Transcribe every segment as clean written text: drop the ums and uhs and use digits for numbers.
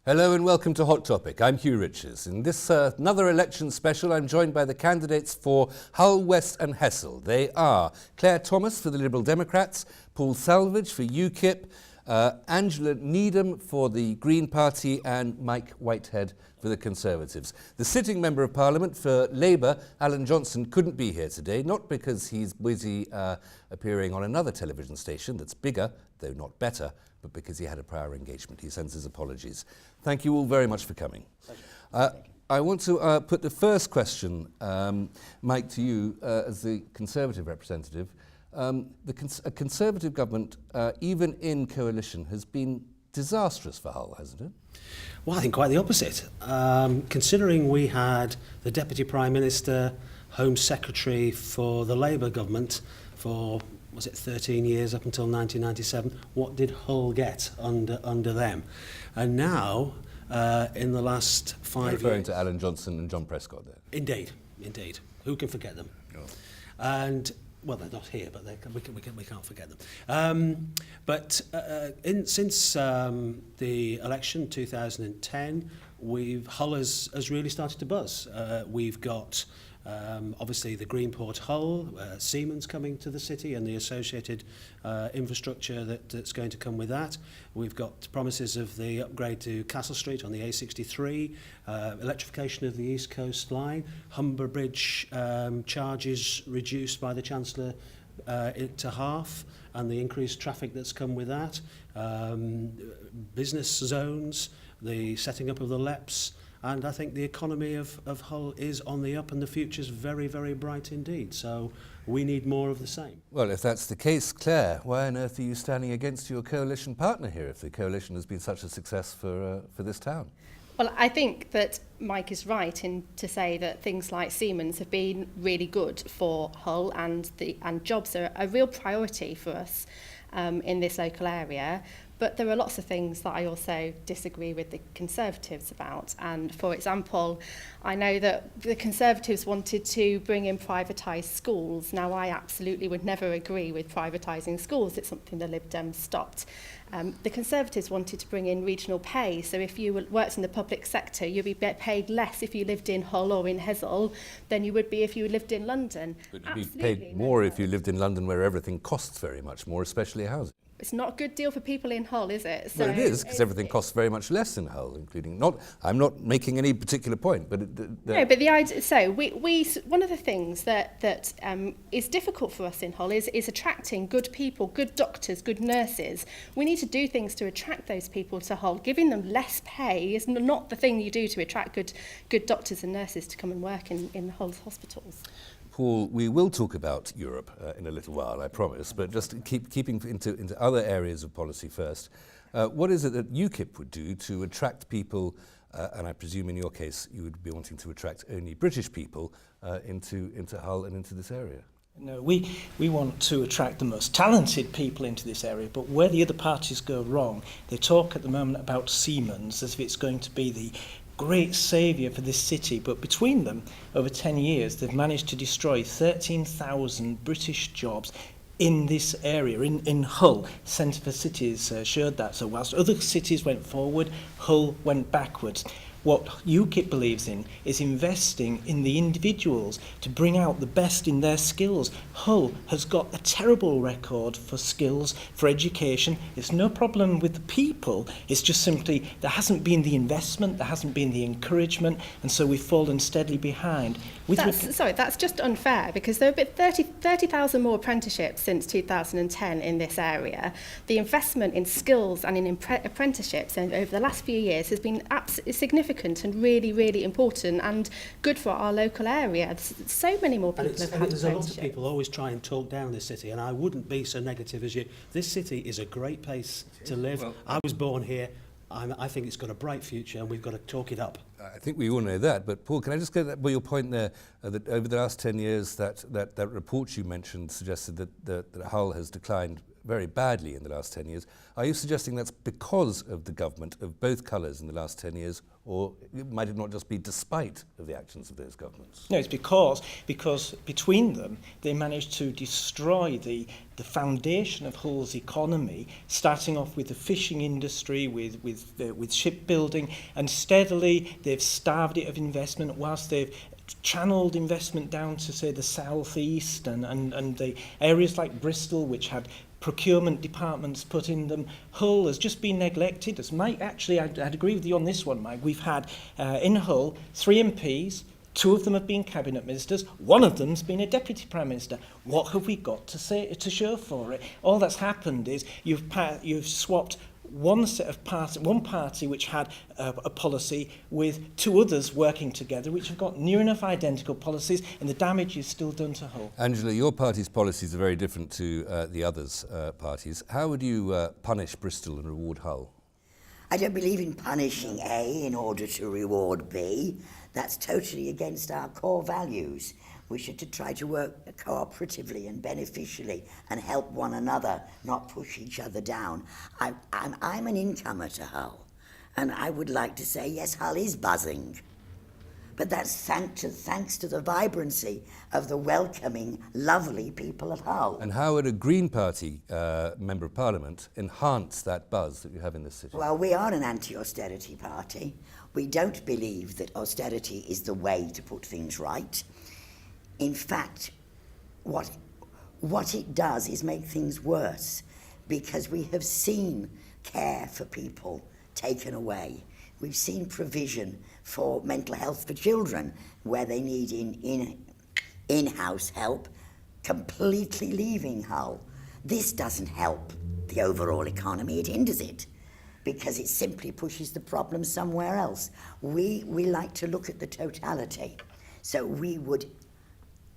Hello and welcome to Hot Topic. I'm Hugh Riches. In this another election special, I'm joined by the candidates for Hull, West and Hessle. They are Claire Thomas for the Liberal Democrats, Paul Salvage for UKIP, Angela Needham for the Green Party and Mike Whitehead for the Conservatives. The sitting Member of Parliament for Labour, Alan Johnson, couldn't be here today, not because he's busy appearing on another television station that's bigger, though not better, but because he had a prior engagement. He sends his apologies. Thank you all very much for coming. I want to put the first question, Mike, to you as the Conservative representative. A Conservative government, even in coalition, has been disastrous for Hull, hasn't it? Well, I think quite the opposite. Considering we had the Deputy Prime Minister, Home Secretary for the Labour government for, was it 13 years up until 1997, what did Hull get under them? And now, in the last 5 years... Referring to Alan Johnson and John Prescott there. Indeed, indeed. Who can forget them? Oh. And... well, they're not here, but we can't forget them. Since the election 2010, Hull has really started to buzz. We've got obviously the Greenport Hull, Siemens coming to the city and the associated infrastructure that's going to come with that. We've got promises of the upgrade to Castle Street on the A63, electrification of the East Coast Line, Humber Bridge charges reduced by the Chancellor to half, and the increased traffic that's come with that, business zones, the setting up of the LEPs, and I think the economy of Hull is on the up and the future's very, very bright indeed. So we need more of the same. Well, if that's the case, Claire, why on earth are you standing against your coalition partner here if the coalition has been such a success for this town? Well, I think that Mike is right to say that things like Siemens have been really good for Hull, and jobs are a real priority for us in this local area. But there are lots of things that I also disagree with the Conservatives about. And for example, I know that the Conservatives wanted to bring in privatised schools. Now, I absolutely would never agree with privatising schools. It's something the Lib Dems stopped. The Conservatives wanted to bring in regional pay. So if you worked in the public sector, you'd be paid less if you lived in Hull or in Hessle than you would be if you lived in London. But you'd be paid more if you lived in London, where everything costs very much more, especially housing. It's not a good deal for people in Hull, is it? So well, it is, because everything costs very much less in Hull, including I'm not making any particular point, but no. But the idea. So we one of the things that is difficult for us in Hull is attracting good people, good doctors, good nurses. We need to do things to attract those people to Hull. Giving them less pay is not the thing you do to attract good doctors and nurses to come and work in Hull's hospitals. Paul, we will talk about Europe in a little while, I promise, but just keeping into other areas of policy first. What is it that UKIP would do to attract people, and I presume in your case you would be wanting to attract only British people into Hull and into this area? No, we want to attract the most talented people into this area, but where the other parties go wrong, they talk at the moment about Siemens as if it's going to be the great saviour for this city, but between them, over 10 years, they've managed to destroy 13,000 British jobs in this area, in Hull. Centre for Cities showed that. So whilst other cities went forward, Hull went backwards. What UKIP believes in is investing in the individuals to bring out the best in their skills. Hull has got a terrible record for skills, for education. It's no problem with the people. It's just simply there hasn't been the investment, there hasn't been the encouragement, and so we've fallen steadily behind. That's just unfair, because there have been 30,000 more apprenticeships since 2010 in this area. The investment in skills and in apprenticeships over the last few years has been absolutely significant and really, really important and good for our local area. So many more people have had There's a lot of people always try and talk down this city, and I wouldn't be so negative as you. This city is a great place to live. Well, I was born here. I think it's got a bright future, and we've got to talk it up. I think we all know that, but Paul, can I just get that, your point there, that over the last 10 years, that report you mentioned suggested that Hull has declined very badly in the last 10 years. Are you suggesting that's because of the government of both colours in the last 10 years, or might it not just be despite of the actions of those governments? No, it's because between them they managed to destroy the foundation of Hull's economy, starting off with the fishing industry, with shipbuilding, and steadily they've starved it of investment whilst they've channeled investment down to, say, the southeast and the areas like Bristol, which had procurement departments put in them. Hull has just been neglected. As Mike, actually, I'd agree with you on this one, Mike. We've had in Hull 3 MPs, 2 of them have been cabinet ministers, 1 of them's been a deputy prime minister. What have we got to show for it? All that's happened is you've swapped one party which had a policy with 2 others working together which have got near enough identical policies, and the damage is still done to Hull. Angela, your party's policies are very different to the others' parties. How would you punish Bristol and reward Hull? I don't believe in punishing A in order to reward B. That's totally against our core values. We should to try to work cooperatively and beneficially and help one another, not push each other down. I'm an incomer to Hull, and I would like to say, yes, Hull is buzzing. But that's thanks to the vibrancy of the welcoming, lovely people of Hull. And how would a Green Party Member of Parliament enhance that buzz that you have in this city? Well, we are an anti-austerity party. We don't believe that austerity is the way to put things right. In fact, what it does is make things worse, because we have seen care for people taken away. We've seen provision for mental health for children where they need in-house help completely leaving Hull. This doesn't help the overall economy, it hinders it, because it simply pushes the problem somewhere else. We like to look at the totality. So we would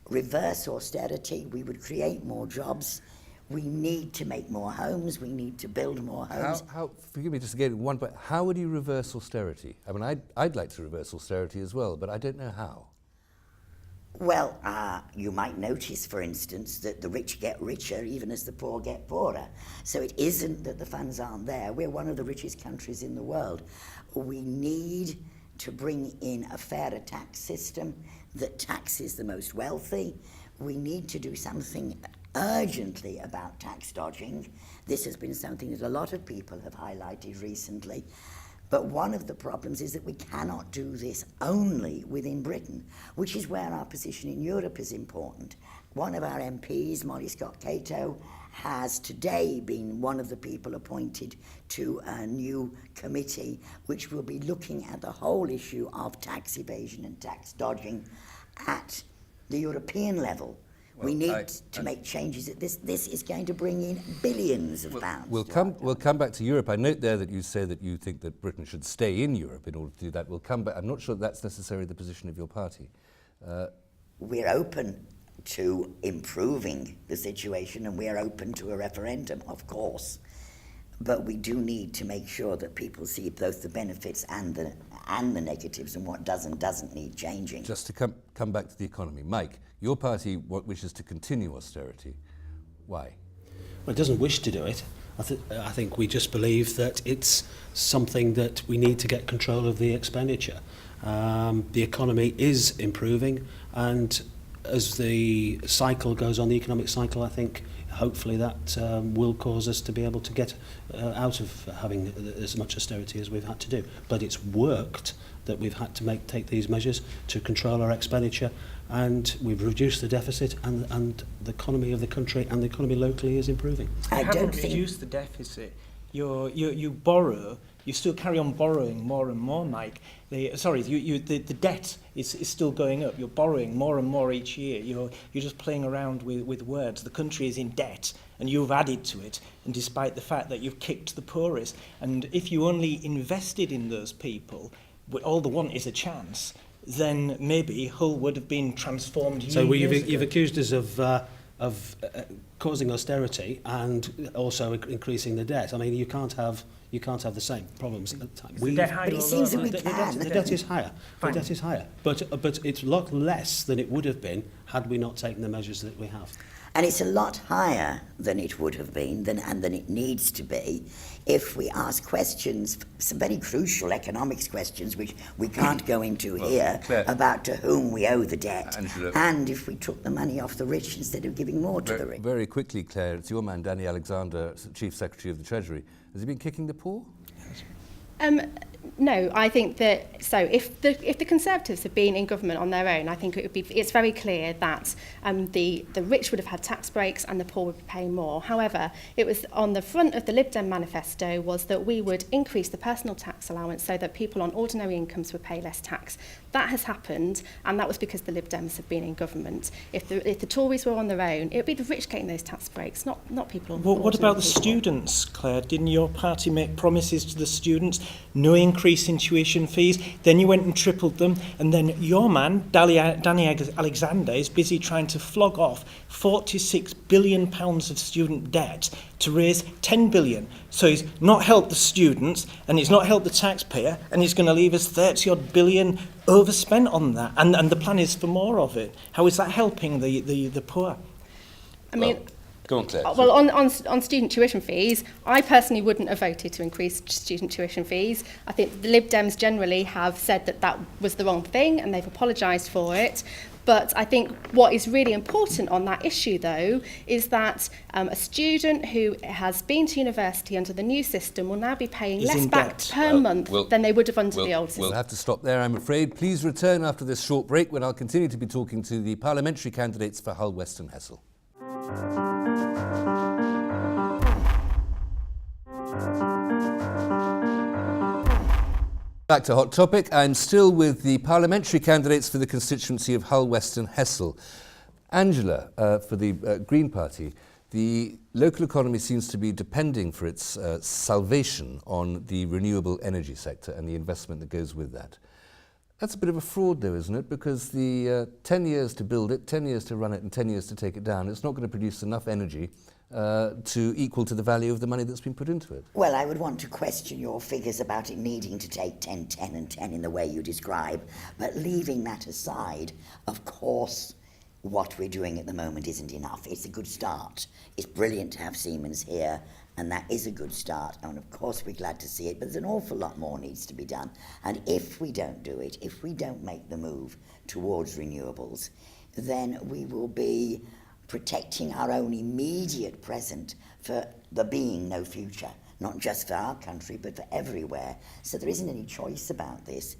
reverse austerity, we would create more jobs, we need to make more homes, we need to build more homes. How forgive me just again, one point, how would you reverse austerity? I mean, I'd like to reverse austerity as well, but I don't know how. Well, you might notice, for instance, that the rich get richer even as the poor get poorer. So it isn't that the funds aren't there. We're one of the richest countries in the world. We need to bring in a fairer tax system that taxes the most wealthy. We need to do something urgently about tax dodging. This has been something that a lot of people have highlighted recently. But one of the problems is that we cannot do this only within Britain, which is where our position in Europe is important. One of our MPs, Molly Scott-Cato, has today been one of the people appointed to a new committee which will be looking at the whole issue of tax evasion and tax dodging at the European level. Well, we need to make changes. This is going to bring in billions of pounds. We'll come back to Europe. I note there that you say that you think that Britain should stay in Europe in order to do that. We'll come back. I'm not sure that's necessarily the position of your party. We're open to improving the situation, and we're open to a referendum, of course. But we do need to make sure that people see both the benefits and the negatives, and what doesn't need changing. Just to come back to the economy, Mike, your party wishes to continue austerity. Why? Well, it doesn't wish to do it. I think we just believe that it's something that we need to get control of the expenditure. The economy is improving, and as the cycle goes on, the economic cycle, I think hopefully that will cause us to be able to get out of having as much austerity as we've had to do. But it's worked that we've had to take these measures to control our expenditure, and we've reduced the deficit, and the economy of the country and the economy locally is improving. I haven't reduced the deficit. You borrow, you still carry on borrowing more and more, Mike. The debt is still going up. You're borrowing more and more each year. You're just playing around with words. The country is in debt, and you've added to it, and despite the fact that you've kicked the poorest. And if you only invested in those people, all they want is a chance, then maybe Hull would have been transformed years ago. You've accused us of causing austerity and also increasing the debt. I mean, you can't have you can't have the same problems at the time. The debt higher But it or seems lower? that we can. The debt is higher. Fine. The debt is higher. But it's a lot less than it would have been had we not taken the measures that we have. And it's a lot higher than it would have been and than it needs to be if we ask questions, some very crucial economics questions, which we can't go into here, Claire, about to whom we owe the debt, Angela, and if we took the money off the rich instead of giving more to the rich. very quickly, Claire, it's your man, Danny Alexander, Chief Secretary of the Treasury. Has he been kicking the poor? No, I think that if the Conservatives had been in government on their own, I think it's very clear that the rich would have had tax breaks and the poor would be paying more. However, it was on the front of the Lib Dem manifesto was that we would increase the personal tax allowance so that people on ordinary incomes would pay less tax. That has happened, and that was because the Lib Dems have been in government. If the Tories were on their own, it would be the rich getting those tax breaks, not people on What about the people. students, Claire? Didn't your party make promises to the students? No increase in tuition fees. Then you went and tripled them. And then your man, Danny Alexander, is busy trying to flog off £46 billion of student debt to raise 10 billion. So he's not helped the students and he's not helped the taxpayer, and he's going to leave us 30 odd billion overspent on that. And the plan is for more of it. How is that helping the poor? I mean, Go on, Claire. well, on student tuition fees, I personally wouldn't have voted to increase student tuition fees. I think the Lib Dems generally have said that was the wrong thing and they've apologised for it. But I think what is really important on that issue, though, is that a student who has been to university under the new system will now be paying Is less in back debt. per month than they would have under the old We'll system. have to stop there, I'm afraid. Please return after this short break when I'll continue to be talking to the parliamentary candidates for Hull, West and Hessel. Back to Hot Topic. I'm still with the parliamentary candidates for the constituency of Hull, West and Hessel. Angela, for the Green Party, the local economy seems to be depending for its salvation on the renewable energy sector and the investment that goes with that. That's a bit of a fraud, though, isn't it? Because the 10 years to build it, 10 years to run it and 10 years to take it down, it's not going to produce enough energy to equal to the value of the money that's been put into it. Well, I would want to question your figures about it needing to take 10, 10 and 10 in the way you describe, but leaving that aside, of course, what we're doing at the moment isn't enough. It's a good start. It's brilliant to have Siemens here, and that is a good start, and of course we're glad to see it, but there's an awful lot more needs to be done. And if we don't do it, if we don't make the move towards renewables, then we will be protecting our own immediate present for there being no future, not just for our country, but for everywhere. So there isn't any choice about this.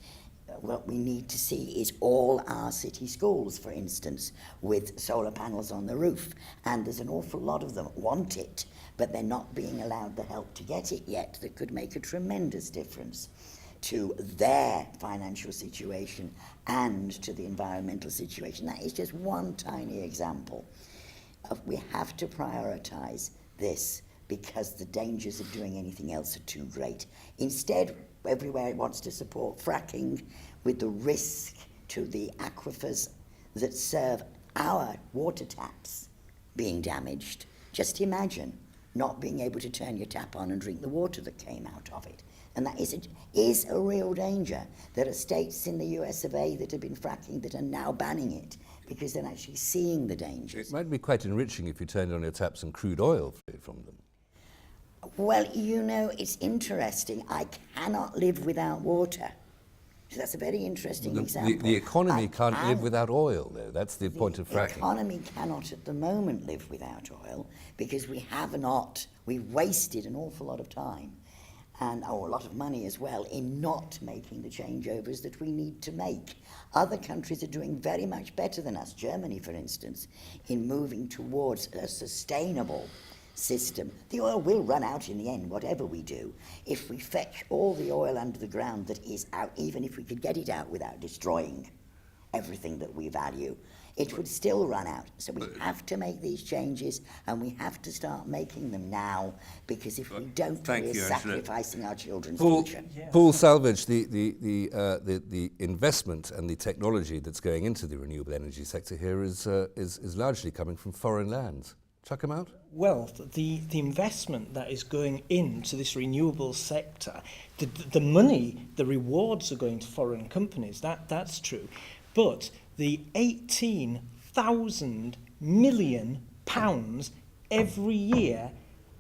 What we need to see is all our city schools, for instance, with solar panels on the roof. And there's an awful lot of them want it, but they're not being allowed the help to get it yet that could make a tremendous difference to their financial situation and to the environmental situation. That is just one tiny example. We have to prioritise this because the dangers of doing anything else are too great. Instead, everywhere it wants to support fracking with the risk to the aquifers that serve our water taps being damaged. Just imagine not being able to turn your tap on and drink the water that came out of it. And that is a real danger. There are states in the US of A that have been fracking that are now banning it because they're actually seeing the dangers. It might be quite enriching if you turned on your taps and crude oil from them. Well, you know, it's interesting. I cannot live without water. So that's a very interesting example. The economy I can't live can- without oil, though. That's the point of The fracking. economy cannot at the moment live without oil because we've wasted an awful lot of time and a lot of money as well in not making the changeovers that we need to make. Other countries are doing very much better than us, Germany for instance, in moving towards a sustainable system. The oil will run out in the end, whatever we do. If we fetch all the oil under the ground that is out, even if we could get it out without destroying everything that we value, it would still run out. So we have to make these changes, and we have to start making them now, because if we don't, Thank we're you, Angela. sacrificing our children's Paul, future. Paul Salvage, the investment and the technology that's going into the renewable energy sector here is largely coming from foreign lands. Chuck them out? Well, the investment that is going into this renewable sector, the money, the rewards are going to foreign companies. That's true. But the £18,000 million every year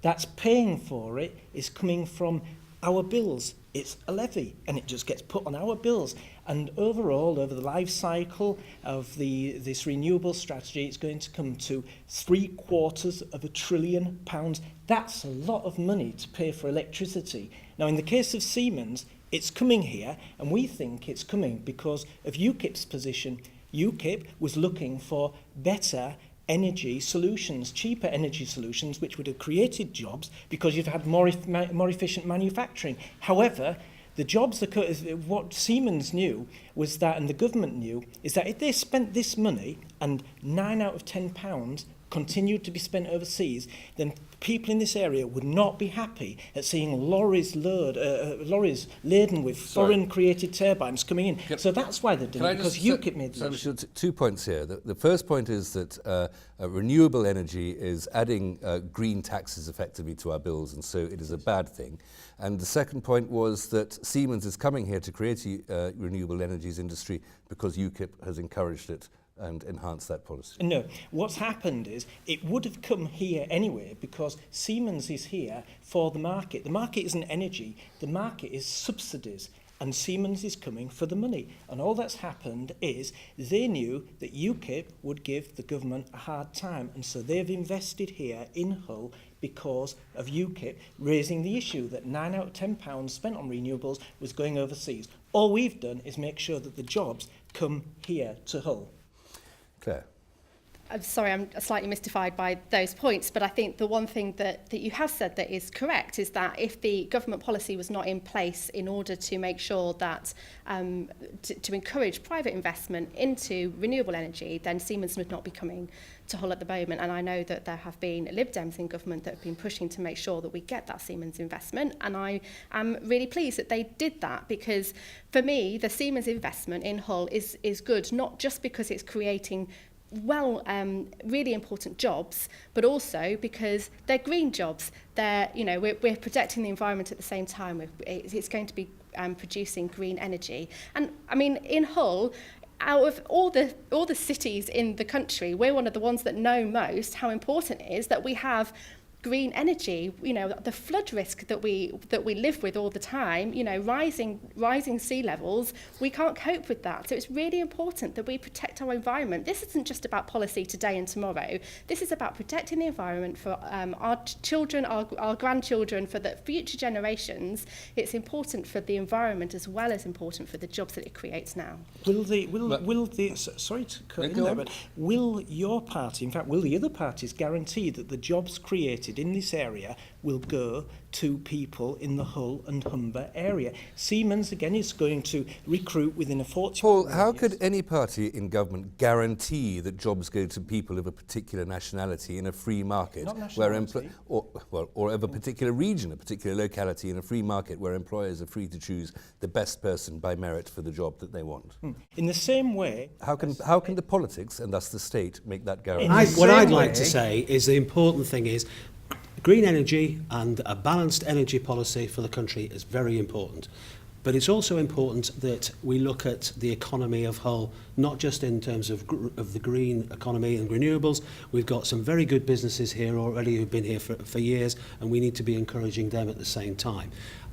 that's paying for it is coming from our bills. It's a levy, and it just gets put on our bills. And overall, over the life cycle of this renewable strategy, it's going to come to £750 billion. That's a lot of money to pay for electricity. Now, in the case of Siemens, it's coming here, and we think it's coming because of UKIP's position. UKIP was looking for better energy solutions, cheaper energy solutions, which would have created jobs because you've had more efficient manufacturing. However, the jobs, what Siemens knew was that, and the government knew, is that if they spent this money and 9 out of 10 pounds continued to be spent overseas, then people in this area would not be happy at seeing lorries laden with foreign-created turbines coming in. So that's why they're doing it, because UKIP made the decision. 2 points here. The first point is that renewable energy is adding green taxes effectively to our bills, and so it is a bad thing. And the second point was that Siemens is coming here to create a renewable energies industry because UKIP has encouraged it and enhance that policy. No, what's happened is it would have come here anyway because Siemens is here for the market. The market isn't energy, the market is subsidies, and Siemens is coming for the money. And all that's happened is they knew that UKIP would give the government a hard time, and so they've invested here in Hull because of UKIP raising the issue that 9 out of 10 pounds spent on renewables was going overseas. All we've done is make sure that the jobs come here to Hull. Claire. I'm sorry, I'm slightly mystified by those points, but I think the one thing that you have said that is correct is that if the government policy was not in place in order to make sure that to encourage private investment into renewable energy, then Siemens would not be coming to Hull at the moment. And I know that there have been Lib Dems in government that have been pushing to make sure that we get that Siemens investment, and I am really pleased that they did that, because for me the Siemens investment in Hull is good, not just because it's creating really important jobs, but also because they're green jobs. They're, we're protecting the environment at the same time. It's going to be producing green energy. And I mean, in Hull, out of all the cities in the country, we're one of the ones that know most how important it is that we have green energy. The flood risk that we live with all the time, rising sea levels, we can't cope with that. So it's really important that we protect our environment. This isn't just about policy today and tomorrow. This is about protecting the environment for our children, our grandchildren, for the future generations. It's important for the environment as well as important for the jobs that it creates now. Sorry to cut in there, but will your party, in fact, will the other parties guarantee that the jobs created in this area will go to people in the Hull and Humber area? Siemens, again, is going to recruit within a 40... Paul, how could any party in government guarantee that jobs go to people of a particular nationality in a free market? Not nationality. Or of a particular region, a particular locality in a free market where employers are free to choose the best person by merit for the job that they want? In the same way... How can the politics, and thus the state, make that guarantee? What I'd like to say is the important thing is green energy and a balanced energy policy for the country is very important. But it's also important that we look at the economy of Hull, not just in terms of the green economy and renewables. We've got some very good businesses here already who've been here for years, and we need to be encouraging them at the same time.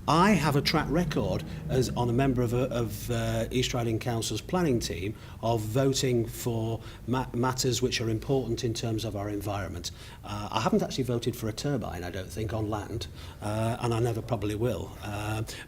I have a track record as on a member of East Riding Council's planning team of voting for matters which are important in terms of our environment. I haven't actually voted for a turbine, I don't think, on land, and I never probably will.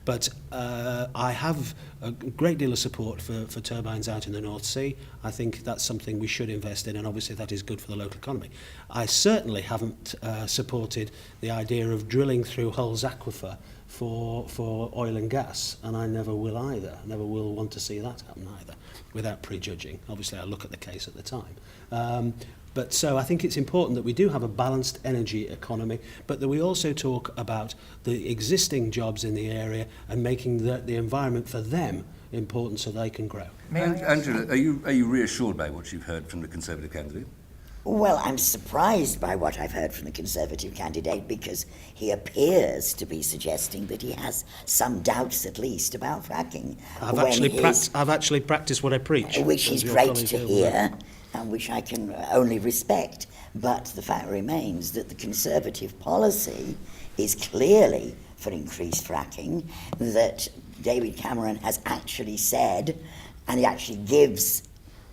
But I have a great deal of support for turbines out in the North Sea. I think that's something we should invest in, and obviously that is good for the local economy. I certainly haven't supported the idea of drilling through Hull's aquifer for oil and gas, and I never will either. I never will want to see that happen either, without prejudging. Obviously, I look at the case at the time. But so I think it's important that we do have a balanced energy economy, but that we also talk about the existing jobs in the area and making the environment for them important so they can grow. Angela, are you reassured by what you've heard from the Conservative candidate? Well, I'm surprised by what I've heard from the Conservative candidate because he appears to be suggesting that he has some doubts, at least, about fracking. I've actually practiced what I preach. Which as is your great colleague to will hear, know. and which I can only respect. But the fact remains that the Conservative policy is clearly for increased fracking, that David Cameron has actually said, and he actually gives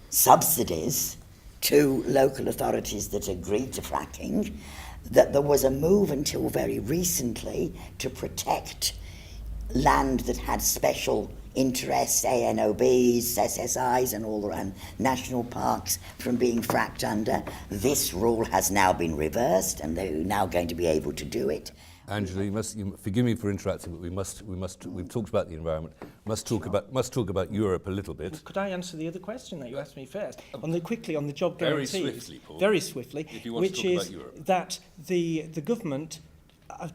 subsidies to local authorities that agreed to fracking, that there was a move until very recently to protect land that had special interests, ANOBs, SSIs and all around national parks from being fracked under. This rule has now been reversed and they're now going to be able to do it. Angela, you forgive me for interrupting, but we've talked about the environment. Must talk about Europe a little bit. Could I answer the other question that you asked me first? On the job Very guarantees. swiftly, Paul. Very swiftly. If you want to which talk is about Europe. that the government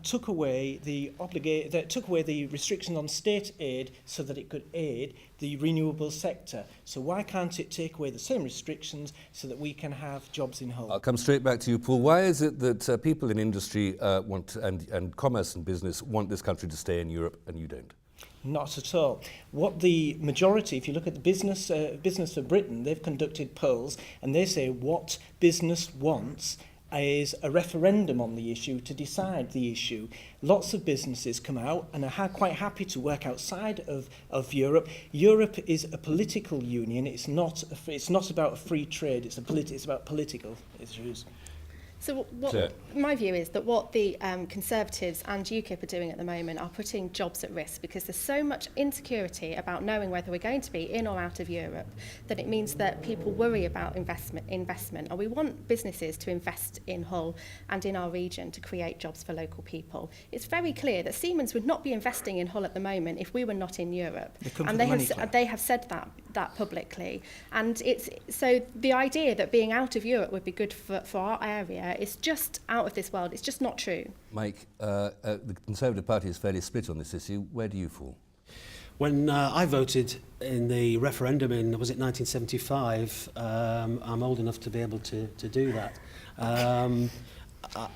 took away the restrictions on state aid so that it could aid the renewable sector. So why can't it take away the same restrictions so that we can have jobs in Hull? I'll come straight back to you, Paul. Why is it that people in industry and commerce and business want this country to stay in Europe and you don't? Not at all. What the majority, if you look at the business of Britain, they've conducted polls and they say what business wants is a referendum on the issue to decide the issue. Lots of businesses come out and are quite happy to work outside of Europe. Europe is a political union. It's not about a free trade. It's about political issues. So my view is that what the Conservatives and UKIP are doing at the moment are putting jobs at risk because there's so much insecurity about knowing whether we're going to be in or out of Europe that it means that people worry about investment. And we want businesses to invest in Hull and in our region to create jobs for local people. It's very clear that Siemens would not be investing in Hull at the moment if we were not in Europe. And they have said that publicly. And so the idea that being out of Europe would be good for our area is just out of this world. It's just not true. Mike, the Conservative Party is fairly split on this issue. Where do you fall? When I voted in the referendum in, was it 1975, I'm old enough to be able to do that.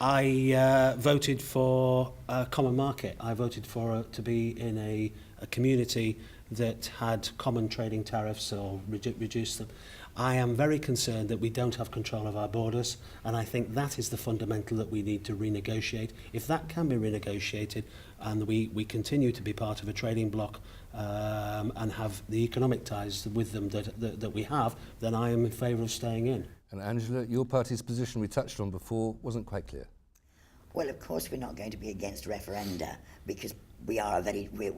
I voted for a common market. I voted to be in a community that had common trading tariffs or reduced them. I am very concerned that we don't have control of our borders, and I think that is the fundamental that we need to renegotiate. If that can be renegotiated and we continue to be part of a trading bloc and have the economic ties with them that we have, then I am in favour of staying in. And Angela, your party's position we touched on before wasn't quite clear. Well, of course, we're not going to be against referenda because we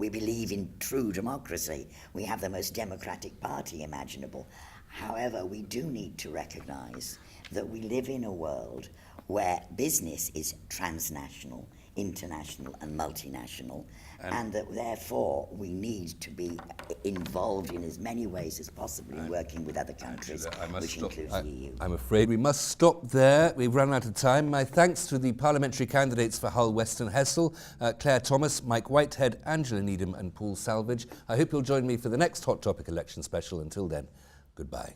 believe in true democracy. We have the most democratic party imaginable. However, we do need to recognise that we live in a world where business is transnational, international and multinational, and that therefore we need to be involved in as many ways as possible in working with other countries, which includes the EU. I'm afraid we must stop there. We've run out of time. My thanks to the parliamentary candidates for Hull West and Hessel, Claire Thomas, Mike Whitehead, Angela Needham and Paul Salvage. I hope you'll join me for the next Hot Topic election special. Until then, goodbye.